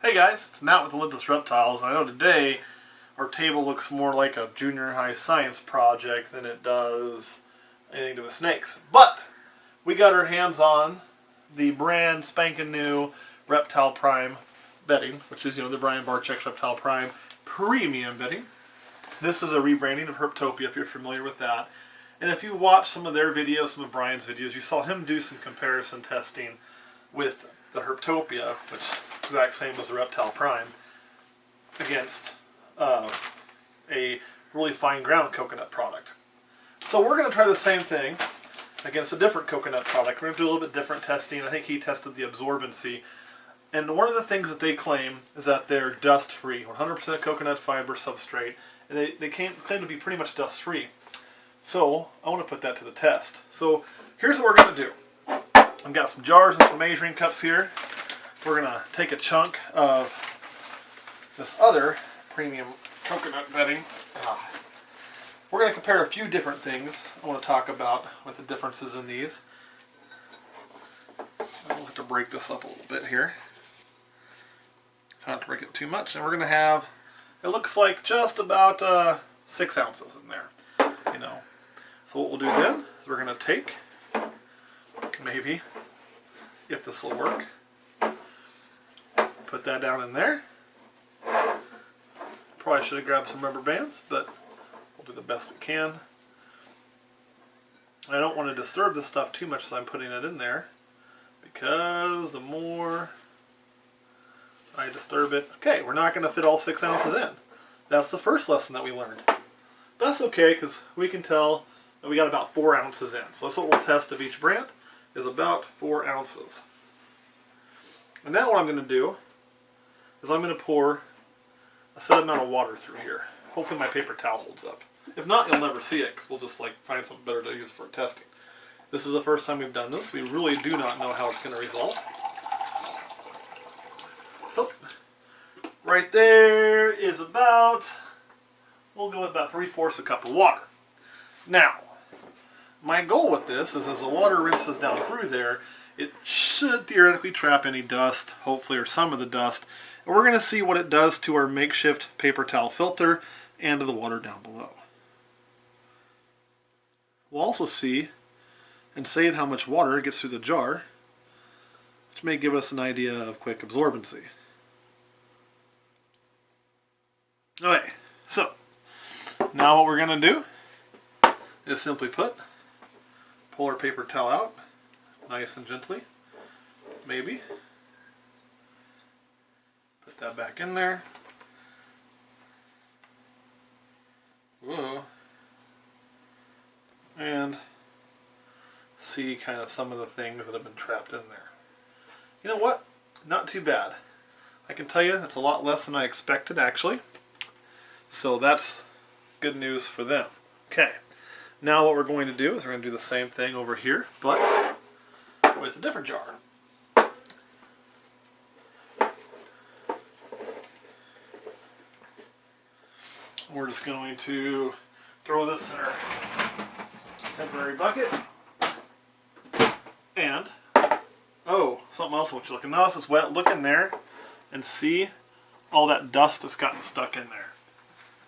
Hey guys, it's Matt with Olympus Reptiles. I know today our table looks more like a junior high science project than it does anything to do with snakes. But we got our hands on the brand spanking new Reptile Prime bedding, which is, the Brian Barczyk's Reptile Prime premium bedding. This is a rebranding of Herptopia, if you're familiar with that. And if you watch some of their videos, some of Brian's videos, you saw him do some comparison testing with the Herptopia, which is the exact same as the Reptile Prime, against a really fine ground coconut product. So we're going to try the same thing against a different coconut product. We're going to do a little bit different testing. I think he tested the absorbency. And one of the things that they claim is that they're dust-free, 100% coconut fiber substrate. And they claim to be pretty much dust-free. So I want to put that to the test. So here's what we're going to do. I've got some jars and some measuring cups here. We're going to take a chunk of this other premium coconut bedding. We're going to compare a few different things I want to talk about with the differences in these. I'll have to break this up a little bit here. Try not to break it too much. And we're going to have, it looks like just about 6 ounces in there. So what we'll do then is we're going to take, maybe, if this will work, put that down in there. Probably should have grabbed some rubber bands, but we'll do the best we can. I don't want to disturb this stuff too much, so I'm putting it in there, because the more I disturb it... Okay, we're not going to fit all 6 ounces in. That's the first lesson that we learned. But that's okay, because we can tell that we got about 4 ounces in. So that's what we'll test of each brand, is about 4 ounces. And now what I'm going to do is I'm going to pour a set amount of water through here. Hopefully my paper towel holds up. If not, you'll never see it, because we'll just find something better to use for testing. This is the first time we've done this. We really do not know how it's going to result. So, right there is about, we'll go with about 3/4 a cup of water. Now, my goal with this is as the water rinses down through there, it should theoretically trap any dust, hopefully, or some of the dust. And we're going to see what it does to our makeshift paper towel filter and to the water down below. We'll also see and save how much water gets through the jar, which may give us an idea of quick absorbency. Okay, so now what we're going to do is simply pull our paper towel out, nice and gently, maybe. Put that back in there. Whoa. And see kind of some of the things that have been trapped in there. You know what? Not too bad. I can tell you that's a lot less than I expected, actually. So that's good news for them. Okay. Now what we're going to do is we're going to do the same thing over here, but with a different jar. We're just going to throw this in our temporary bucket. And, oh, something else I want you to look at. Now this is wet. Look in there and see all that dust that's gotten stuck in there.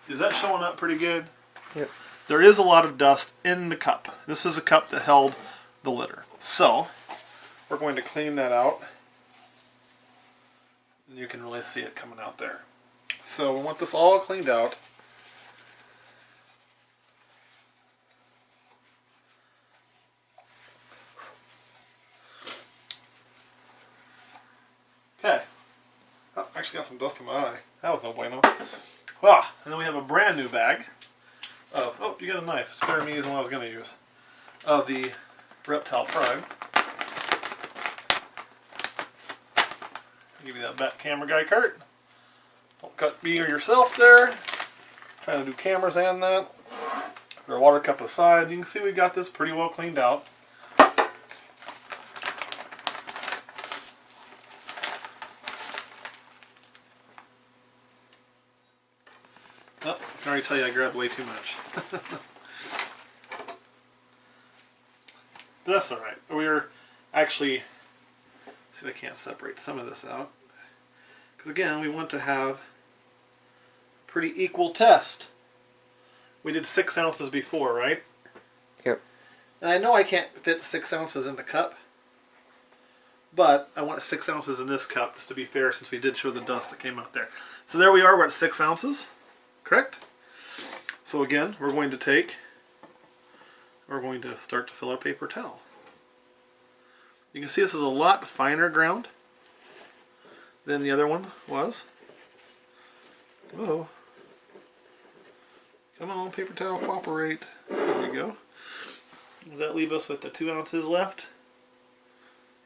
Is that showing up pretty good? Yep. There is a lot of dust in the cup. This is a cup that held the litter. So, we're going to clean that out. And you can really see it coming out there. So, we want this all cleaned out. Okay. Oh, actually got some dust in my eye. That was no bueno. Ah, and then we have a brand new bag of, oh, you got a knife. Spare me using what I was going to use. Of the Reptile Prime. I'll give you that back camera guy, Kurt. Don't cut me or yourself there. Trying to do cameras and that. Put our water cup aside. You can see we got this pretty well cleaned out. Oh, I can already tell you I grabbed way too much. But that's alright. We're actually, see if I can't separate some of this out. Because again, we want to have a pretty equal test. We did 6 ounces before, right? Yep. And I know I can't fit 6 ounces in the cup, but I want 6 ounces in this cup, just to be fair, since we did show the dust that came out there. So there we are, we're at 6 ounces, correct? So again, we're going to start to fill our paper towel. You can see this is a lot finer ground than the other one was. Whoa. Come on, paper towel, cooperate. There we go. Does that leave us with the 2 ounces left?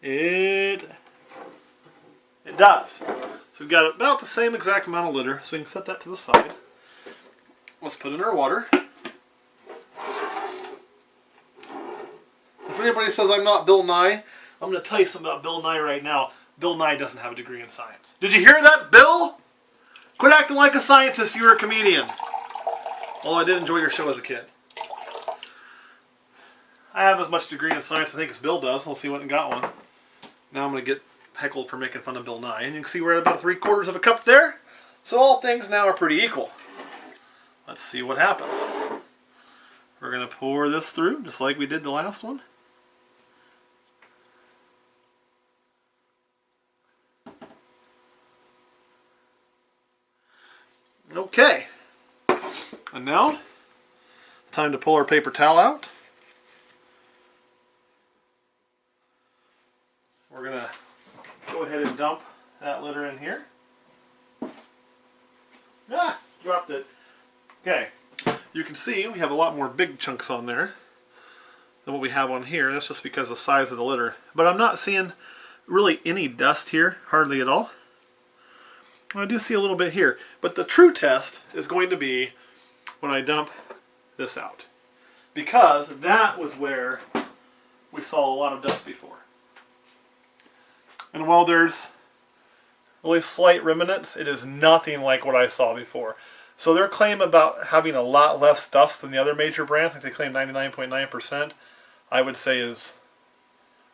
It does. So we've got about the same exact amount of litter, so we can set that to the side. Let's put in our water. If anybody says I'm not Bill Nye, I'm going to tell you something about Bill Nye right now. Bill Nye doesn't have a degree in science. Did you hear that, Bill? Quit acting like a scientist, you're a comedian. Although I did enjoy your show as a kid. I have as much degree in science, I think, as Bill does. We'll see when I got one. Now I'm going to get heckled for making fun of Bill Nye. And you can see we're at about 3/4 of a cup there. So all things now are pretty equal. Let's see what happens. We're going to pour this through, just like we did the last one. Okay. And now, it's time to pull our paper towel out. We're going to go ahead and dump that litter in here. Ah, dropped it. Okay, you can see we have a lot more big chunks on there than what we have on here. That's just because of the size of the litter. But I'm not seeing really any dust here, hardly at all. I do see a little bit here. But the true test is going to be when I dump this out. Because that was where we saw a lot of dust before. And while there's really slight remnants, it is nothing like what I saw before. So their claim about having a lot less dust than the other major brands, I think they claim 99.9%, I would say is,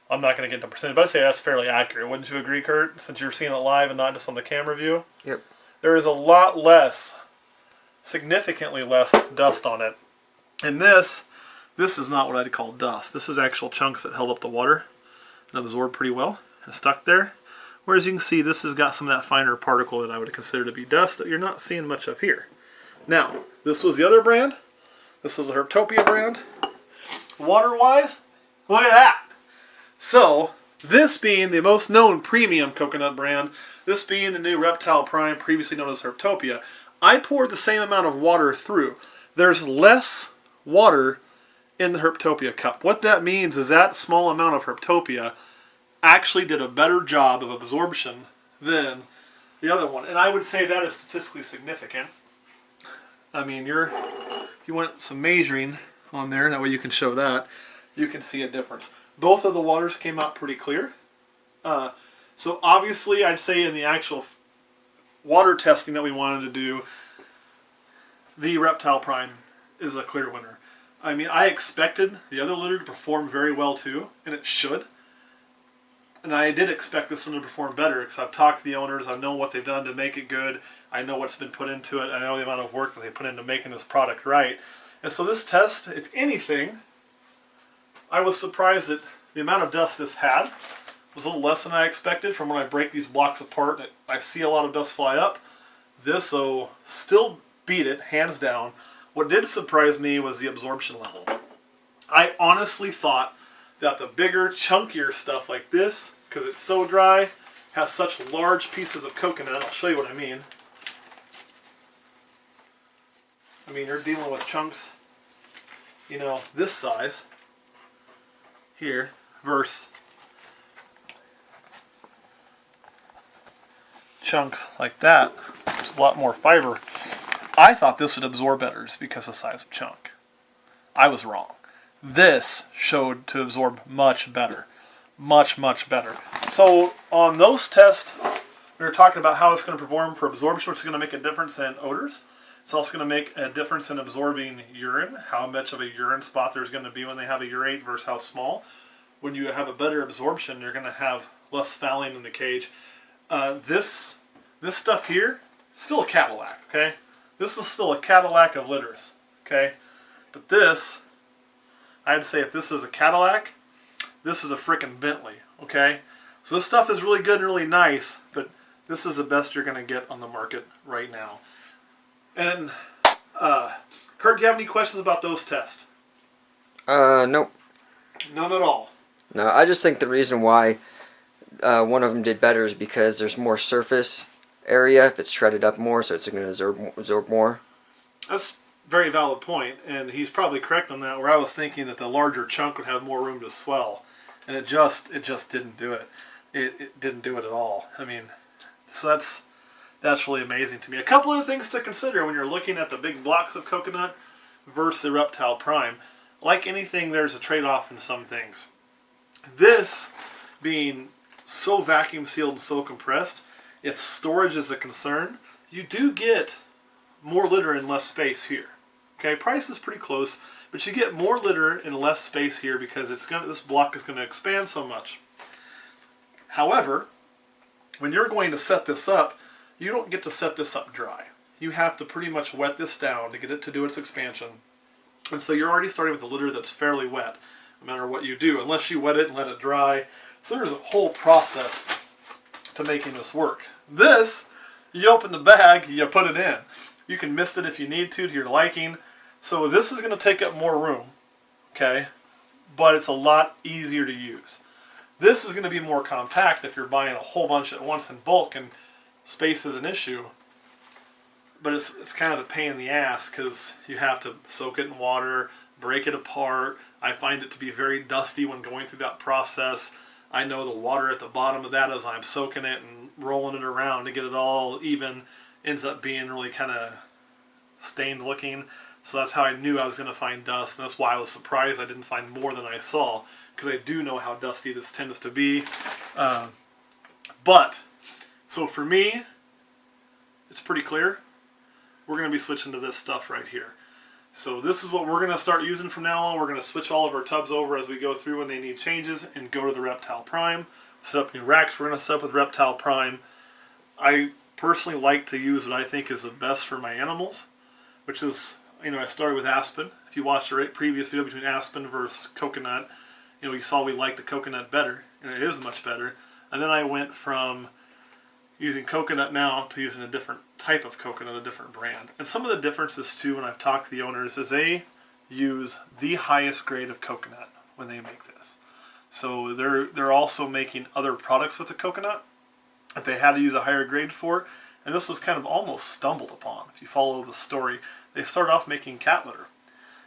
I'm not going to get the percentage, but I'd say that's fairly accurate. Wouldn't you agree, Kurt, since you're seeing it live and not just on the camera view? Yep. There is a lot less, significantly less dust on it. And this is not what I'd call dust. This is actual chunks that held up the water and absorbed pretty well and stuck there. Whereas you can see this has got some of that finer particle that I would consider to be dust that you're not seeing much of here. Now, this was the other brand. This was the Herptopia brand. Water-wise, look at that. So, this being the most known premium coconut brand, this being the new Reptile Prime, previously known as Herptopia, I poured the same amount of water through. There's less water in the Herptopia cup. What that means is that small amount of Herptopia actually did a better job of absorption than the other one. And I would say that is statistically significant. I mean, if you want some measuring on there, that way you can show that, you can see a difference. Both of the waters came out pretty clear. So obviously, I'd say in the actual water testing that we wanted to do, the Reptile Prime is a clear winner. I mean, I expected the other litter to perform very well too, and it should. And I did expect this one to perform better because I've talked to the owners, I know what they've done to make it good, I know what's been put into it, I know the amount of work that they put into making this product right. And so this test, if anything, I was surprised that the amount of dust this had was a little less than I expected. From when I break these blocks apart, I see a lot of dust fly up. This, though, still beat it, hands down. What did surprise me was the absorption level. I honestly thought that the bigger, chunkier stuff like this, because it's so dry, has such large pieces of coconut. I'll show you what I mean. I mean, you're dealing with chunks, this size here versus chunks like that. There's a lot more fiber. I thought this would absorb better just because of the size of chunk. I was wrong. This showed to absorb much better. Much, much better. So on those tests, we were talking about how it's going to perform for absorption, which is going to make a difference in odors. It's also going to make a difference in absorbing urine, how much of a urine spot there's going to be when they have a urate versus how small. When you have a better absorption, you're going to have less fouling in the cage. This This stuff here, still a Cadillac, okay? This is still a Cadillac of litters, okay? But this, I'd say if this is a Cadillac, this is a frickin' Bentley, okay? So this stuff is really good and really nice, but this is the best you're going to get on the market right now. And, Kurt, do you have any questions about those tests? Nope. None at all. No, I just think the reason why one of them did better is because there's more surface area if it's shredded up more, so it's going to absorb more. That's a very valid point, and he's probably correct on that, where I was thinking that the larger chunk would have more room to swell, and it just didn't do it. It didn't do it at all. I mean, so that's really amazing to me. A couple of things to consider when you're looking at the big blocks of coconut versus the Reptile Prime. Like anything, there's a trade-off in some things. This being so vacuum sealed and so compressed, if storage is a concern, you do get more litter in less space here. Okay, price is pretty close, but you get more litter in less space here because this block is going to expand so much. However, when you're going to set this up, you don't get to set this up dry. You have to pretty much wet this down to get it to do its expansion. And so you're already starting with a litter that's fairly wet, no matter what you do, unless you wet it and let it dry. So there's a whole process to making this work. This, you open the bag, you put it in. You can mist it if you need to your liking. So this is going to take up more room, okay? But it's a lot easier to use. This is going to be more compact if you're buying a whole bunch at once in bulk, and space is an issue. But it's kind of a pain in the ass because you have to soak it in water, break it apart. I find it to be very dusty when going through that process. I know the water at the bottom of that as I'm soaking it and rolling it around to get it all even ends up being really kind of stained looking. So that's how I knew I was going to find dust, and that's why I was surprised I didn't find more than I saw, because I do know how dusty this tends to be. So for me, it's pretty clear. We're going to be switching to this stuff right here. So this is what we're going to start using from now on. We're going to switch all of our tubs over as we go through when they need changes and go to the Reptile Prime. Set up new racks. We're going to set up with Reptile Prime. I personally like to use what I think is the best for my animals, which is, I started with Aspen. If you watched the previous video between Aspen versus coconut, you saw we liked the coconut better, and it is much better. And then I went from using coconut now to using a different type of coconut, a different brand. And some of the differences too, when I've talked to the owners, is they use the highest grade of coconut when they make this. So they're also making other products with the coconut that they had to use a higher grade for. And this was kind of almost stumbled upon. If you follow the story, they started off making cat litter.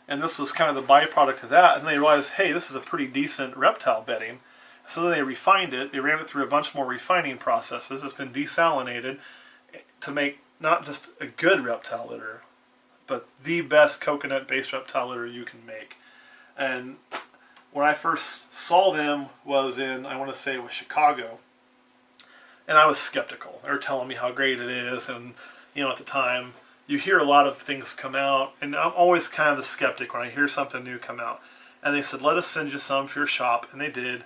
And this was kind of the byproduct of that. And they realized, hey, this is a pretty decent reptile bedding. So then they refined it. They ran it through a bunch more refining processes. It's been desalinated to make not just a good reptile litter, but the best coconut-based reptile litter you can make. And when I first saw them was in, I want to say it was Chicago. And I was skeptical. They were telling me how great it is. And, at the time, you hear a lot of things come out. And I'm always kind of a skeptic when I hear something new come out. And they said, let us send you some for your shop. And they did.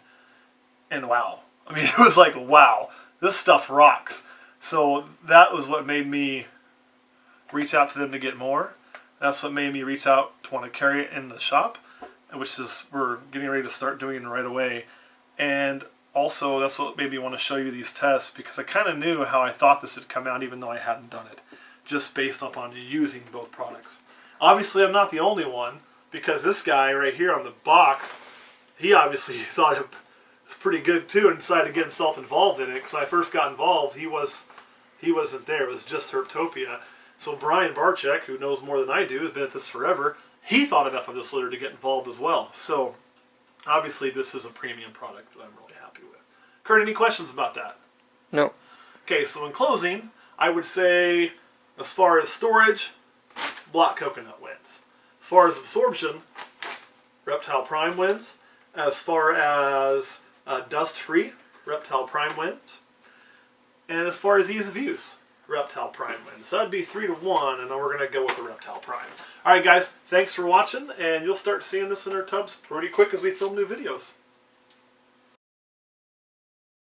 And wow. I mean, it was like, wow, this stuff rocks. So that was what made me reach out to them to get more. That's what made me reach out to want to carry it in the shop, which is we're getting ready to start doing right away. And also, that's what made me want to show you these tests, because I kind of knew how I thought this would come out even though I hadn't done it, just based upon using both products. Obviously, I'm not the only one, because this guy right here on the box, he obviously thought it was pretty good too and decided to get himself involved in it. Because when I first got involved, he wasn't there. It was just Herptopia. So Brian Barczyk, who knows more than I do, has been at this forever, he thought enough of this litter to get involved as well. So obviously this is a premium product that I'm really happy with. Kurt, any questions about that? No. Okay, so in closing, I would say as far as storage, Block Coconut wins. As far as absorption, Reptile Prime wins. As far as dust-free, Reptile Prime wins. And as far as ease of use, Reptile Prime wins. So that'd be 3-1, and then we're going to go with the Reptile Prime. Alright guys, thanks for watching, and you'll start seeing this in our tubs pretty quick as we film new videos.